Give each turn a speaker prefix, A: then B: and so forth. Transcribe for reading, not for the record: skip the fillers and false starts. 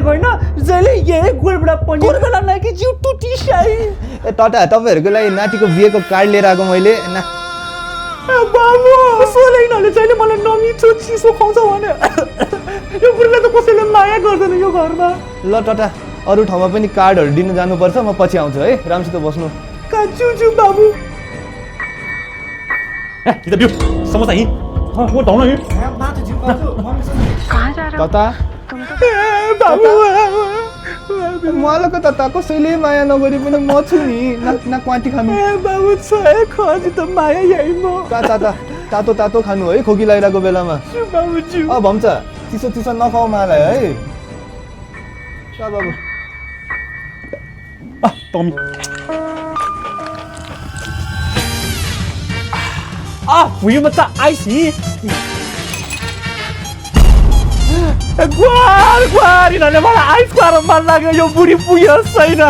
A: भनेको होइन जहिले यही गोलबाट पनि कोही बेला नाकी जिउ टुटिसाइ
B: ए टटा तपाईँहरूको लागि नातिको बिहेको कार्ड लिएर आएको मैले ना
A: बाबु सोलेनले चाहिँ मलाई नमिठो चिसो खुवाउँछ भने यो बुढीले त कसैले माया गर्दैन यो घरमा
B: ल टटा अरू ठाउँमा पनि कार्डहरू दिन जानुपर्छ म पछि आउँछु है राम्रोसित बस्नु
A: काचुचु बाबु
C: इधर बियो समोसा ही हाँ वो डाउन है
B: तता
A: बाबु
B: मलाई त तता कसैले माया नगरी पनि म छु नि ना क्वाटी खानु
A: बाबु छ खजी त माया यही म
B: तातो तातो खानु है खोकी लागिरहेको बेलामा
A: बाबुजी
B: भन्छ चिसो चिसो नखाऊ मलाई है बाबु
C: टमी 부유 먹자 아이씨
A: ग्वार ग्वार यिनीहरूले मलाई आइस खुवाएर मन लाग्यो यो बुढी पुग्यो छैन